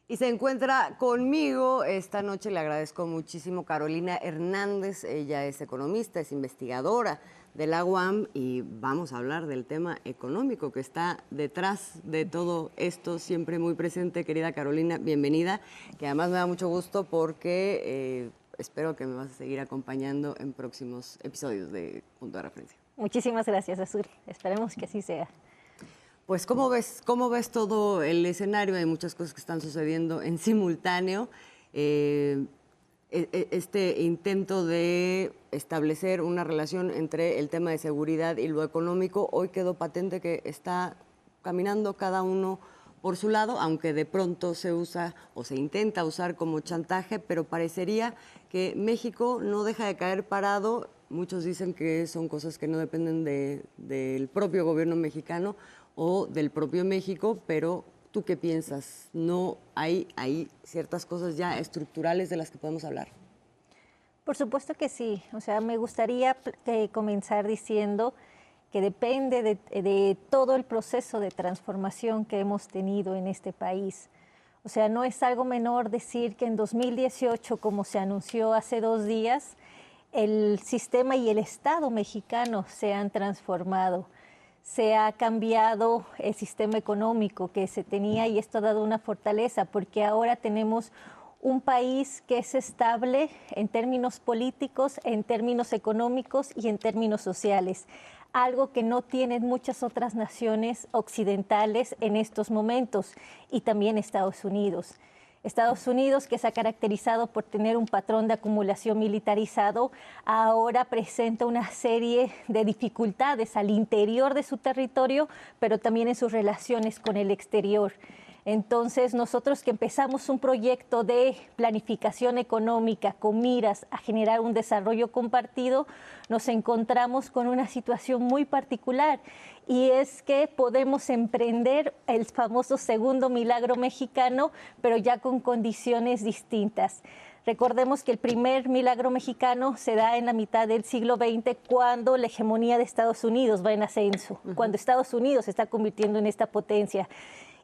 Y se encuentra conmigo esta noche, le agradezco muchísimo, Carolina Hernández. Ella es economista, es investigadora de la UAM y vamos a hablar del tema económico que está detrás de todo esto, siempre muy presente. Querida Carolina, bienvenida, que además me da mucho gusto porque espero que me vas a seguir acompañando en próximos episodios de Punto de Referencia. Muchísimas gracias, Azul. Esperemos que así sea. Pues, ¿cómo ves todo el escenario? Hay muchas cosas que están sucediendo en simultáneo. Este intento de establecer una relación entre el tema de seguridad y lo económico, hoy quedó patente que está caminando cada uno por su lado, aunque de pronto se usa o se intenta usar como chantaje, pero parecería que México no deja de caer parado. Muchos dicen que son cosas que no dependen del propio gobierno mexicano o del propio México, pero ¿tú qué piensas? ¿No hay ciertas cosas ya estructurales de las que podemos hablar? Por supuesto que sí. O sea, me gustaría comenzar diciendo que depende de todo el proceso de transformación que hemos tenido en este país. O sea, no es algo menor decir que en 2018, como se anunció hace 2 días, el sistema y el Estado mexicano se han transformado. Se ha cambiado el sistema económico que se tenía y esto ha dado una fortaleza porque ahora tenemos un país que es estable en términos políticos, en términos económicos y en términos sociales, algo que no tienen muchas otras naciones occidentales en estos momentos y también Estados Unidos. Estados Unidos, que se ha caracterizado por tener un patrón de acumulación militarizado, ahora presenta una serie de dificultades al interior de su territorio, pero también en sus relaciones con el exterior. Entonces, nosotros que empezamos un proyecto de planificación económica con miras a generar un desarrollo compartido, nos encontramos con una situación muy particular y es que podemos emprender el famoso segundo milagro mexicano, pero ya con condiciones distintas. Recordemos que el primer milagro mexicano se da en la mitad del siglo XX cuando la hegemonía de Estados Unidos va en ascenso, cuando Estados Unidos se está convirtiendo en esta potencia.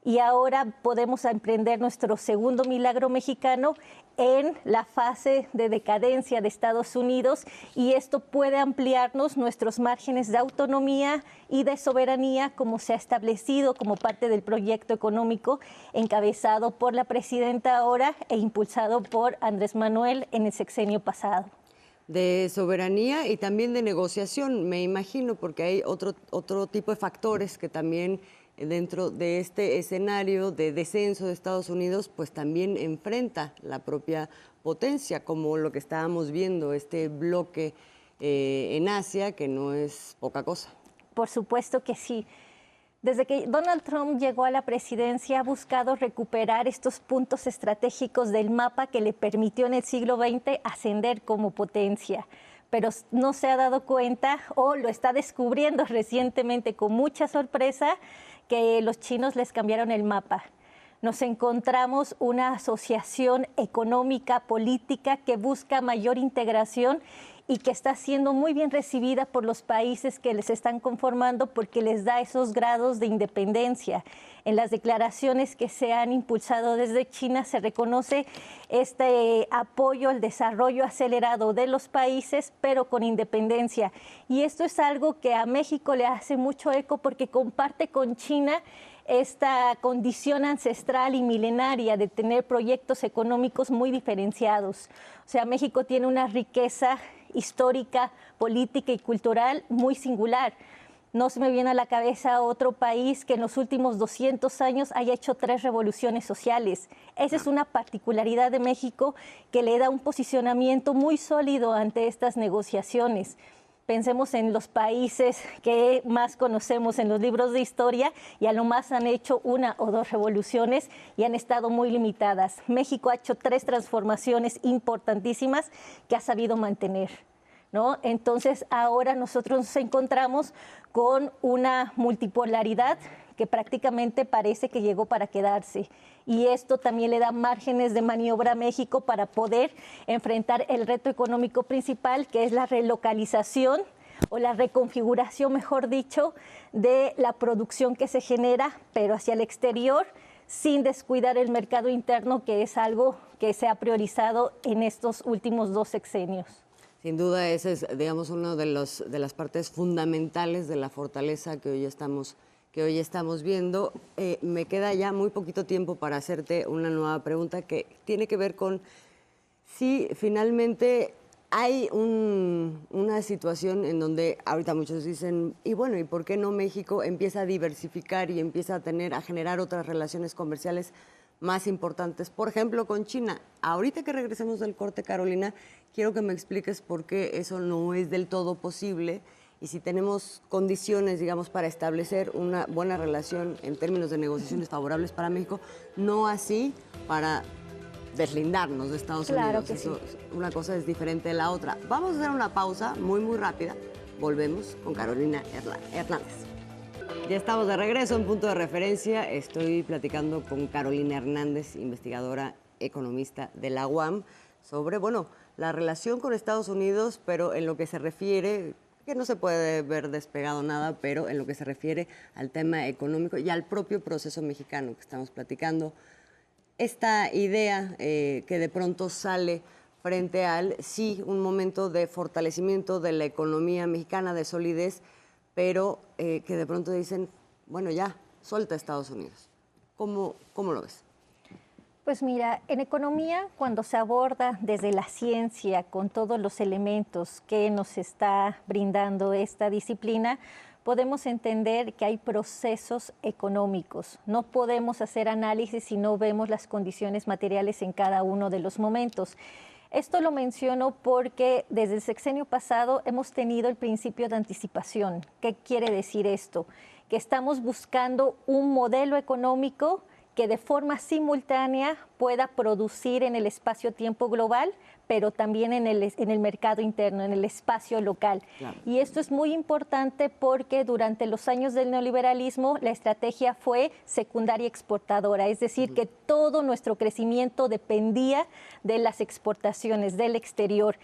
Y ahora podemos emprender nuestro segundo milagro mexicano en la fase de decadencia de Estados Unidos y esto puede ampliarnos nuestros márgenes de autonomía y de soberanía como se ha establecido como parte del proyecto económico encabezado por la presidenta ahora e impulsado por Andrés Manuel en el sexenio pasado. De soberanía y también de negociación, me imagino, porque hay otro tipo de factores que también dentro de este escenario de descenso de Estados Unidos, pues también enfrenta la propia potencia, como lo que estábamos viendo, este bloque en Asia, que no es poca cosa. Por supuesto que sí. Desde que Donald Trump llegó a la presidencia, ha buscado recuperar estos puntos estratégicos del mapa que le permitió en el siglo XX ascender como potencia. Pero no se ha dado cuenta o lo está descubriendo recientemente con mucha sorpresa que los chinos les cambiaron el mapa. Nos encontramos una asociación económica, política que busca mayor integración y que está siendo muy bien recibida por los países que les están conformando porque les da esos grados de independencia. En las declaraciones que se han impulsado desde China se reconoce este apoyo al desarrollo acelerado de los países, pero con independencia. Y esto es algo que a México le hace mucho eco porque comparte con China esta condición ancestral y milenaria de tener proyectos económicos muy diferenciados. O sea, México tiene una riqueza histórica, política y cultural muy singular. No se me viene a la cabeza otro país que en los últimos 200 años haya hecho 3 revoluciones sociales. Esa es una particularidad de México que le da un posicionamiento muy sólido ante estas negociaciones. Pensemos en los países que más conocemos en los libros de historia y a lo más han hecho 1 o 2 revoluciones y han estado muy limitadas. México ha hecho 3 transformaciones importantísimas que ha sabido mantener, ¿no? Entonces ahora nosotros nos encontramos con una multipolaridad que prácticamente parece que llegó para quedarse. Y esto también le da márgenes de maniobra a México para poder enfrentar el reto económico principal, que es la relocalización o la reconfiguración, mejor dicho, de la producción que se genera, pero hacia el exterior, sin descuidar el mercado interno, que es algo que se ha priorizado en estos últimos 2 sexenios. Sin duda, esa es, digamos, una de las partes fundamentales de la fortaleza que hoy estamos viendo. Me queda ya muy poquito tiempo para hacerte una nueva pregunta que tiene que ver con si finalmente hay una situación en donde ahorita muchos dicen, y bueno, ¿y por qué no México empieza a diversificar y empieza a generar otras relaciones comerciales más importantes, por ejemplo, con China? Ahorita que regresemos del corte, Carolina, quiero que me expliques por qué eso no es del todo posible y si tenemos condiciones, digamos, para establecer una buena relación en términos de negociaciones favorables para México, no así para deslindarnos de Estados Unidos. Que eso, sí. una cosa es diferente de la otra. Vamos a hacer una pausa muy rápida. Volvemos con Carolina Hernández. Ya estamos de regreso en Punto de Referencia. Estoy platicando con Carolina Hernández, investigadora economista de la UAM, sobre, bueno, la relación con Estados Unidos, pero en lo que se refiere, que no se puede ver despegado nada, pero en lo que se refiere al tema económico y al propio proceso mexicano que estamos platicando. Esta idea que de pronto sale frente al, sí, un momento de fortalecimiento de la economía mexicana, de solidez, pero que de pronto dicen, bueno, ya, suelta a Estados Unidos. ¿Cómo lo ves? Pues mira, en economía, cuando se aborda desde la ciencia, con todos los elementos que nos está brindando esta disciplina, podemos entender que hay procesos económicos. No podemos hacer análisis si no vemos las condiciones materiales en cada uno de los momentos. Esto lo menciono porque desde el sexenio pasado hemos tenido el principio de anticipación. ¿Qué quiere decir esto? Que estamos buscando un modelo económico que de forma simultánea pueda producir en el espacio-tiempo global, pero también en el mercado interno, en el espacio local. Claro. Y esto es muy importante porque durante los años del neoliberalismo la estrategia fue secundaria exportadora, es decir, que todo nuestro crecimiento dependía de las exportaciones del exterior.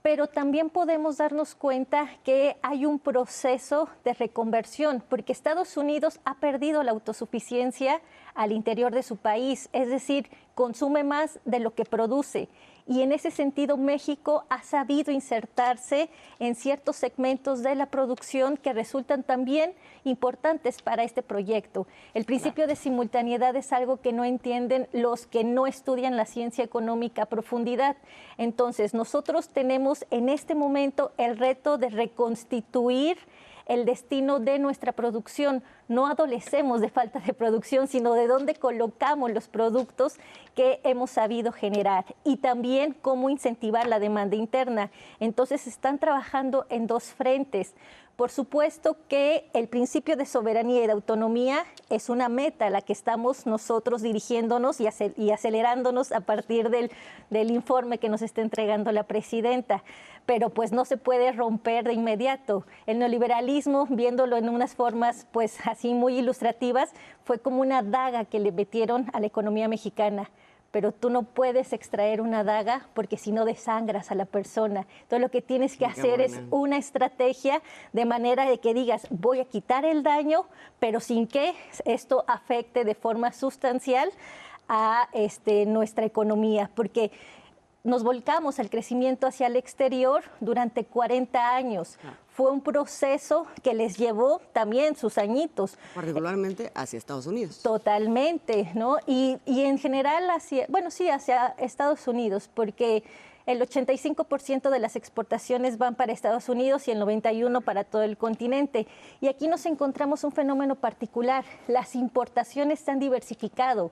Pero también podemos darnos cuenta que hay un proceso de reconversión, porque Estados Unidos ha perdido la autosuficiencia al interior de su país, es decir, consume más de lo que produce. Y en ese sentido, México ha sabido insertarse en ciertos segmentos de la producción que resultan también importantes para este proyecto. El principio de simultaneidad es algo que no entienden los que no estudian la ciencia económica a profundidad. Entonces, nosotros tenemos en este momento el reto de reconstituir el destino de nuestra producción. No adolecemos de falta de producción, sino de dónde colocamos los productos que hemos sabido generar y también cómo incentivar la demanda interna. Entonces, están trabajando en 2 frentes. Por supuesto que el principio de soberanía y de autonomía es una meta a la que estamos nosotros dirigiéndonos y acelerándonos a partir del informe que nos está entregando la presidenta. Pero pues no se puede romper de inmediato. El neoliberalismo, viéndolo en unas formas pues así muy ilustrativas, fue como una daga que le metieron a la economía mexicana. Pero tú no puedes extraer una daga porque si no desangras a la persona. Entonces lo que tienes que hacer es una estrategia de manera de que digas, voy a quitar el daño, pero sin que esto afecte de forma sustancial a nuestra economía, porque nos volcamos al crecimiento hacia el exterior durante 40 años. Fue un proceso que les llevó también sus añitos. Particularmente hacia Estados Unidos. Totalmente, ¿no? Y en general hacia Estados Unidos, porque el 85% de las exportaciones van para Estados Unidos y el 91% para todo el continente. Y aquí nos encontramos un fenómeno particular. Las importaciones se han diversificado.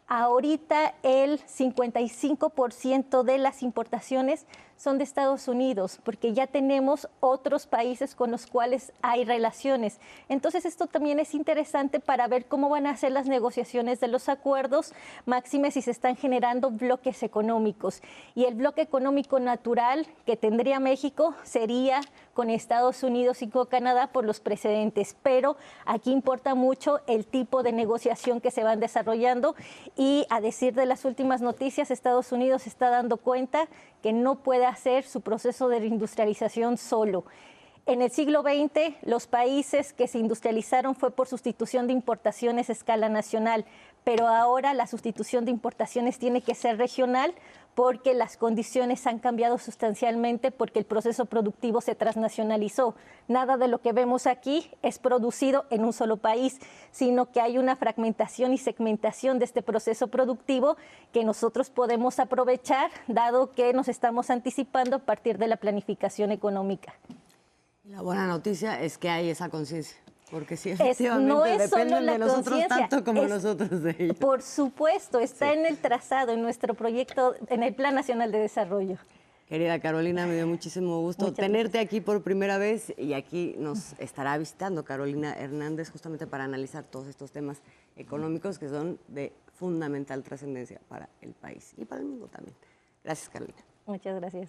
Ahorita el 55% de las importaciones son de Estados Unidos, porque ya tenemos otros países con los cuales hay relaciones. Entonces esto también es interesante para ver cómo van a ser las negociaciones de los acuerdos, máxime si se están generando bloques económicos. Y el bloque económico natural que tendría México sería con Estados Unidos y con Canadá por los precedentes, pero aquí importa mucho el tipo de negociación que se van desarrollando y a decir de las últimas noticias, Estados Unidos se está dando cuenta que no puede hacer su proceso de reindustrialización solo. En el siglo XX, los países que se industrializaron fue por sustitución de importaciones a escala nacional, pero ahora la sustitución de importaciones tiene que ser regional porque las condiciones han cambiado sustancialmente porque el proceso productivo se transnacionalizó. Nada de lo que vemos aquí es producido en un solo país, sino que hay una fragmentación y segmentación de este proceso productivo que nosotros podemos aprovechar, dado que nos estamos anticipando a partir de la planificación económica. La buena noticia es que hay esa conciencia, porque sí, No efectivamente es solo dependen la de nosotros conciencia, tanto como nosotros de ellos. Por supuesto, está en el trazado, en nuestro proyecto, en el Plan Nacional de Desarrollo. Querida Carolina, me dio muchísimo gusto tenerte aquí por primera vez y aquí nos estará visitando Carolina Hernández justamente para analizar todos estos temas económicos que son de fundamental trascendencia para el país y para el mundo también. Gracias, Carolina. Muchas gracias.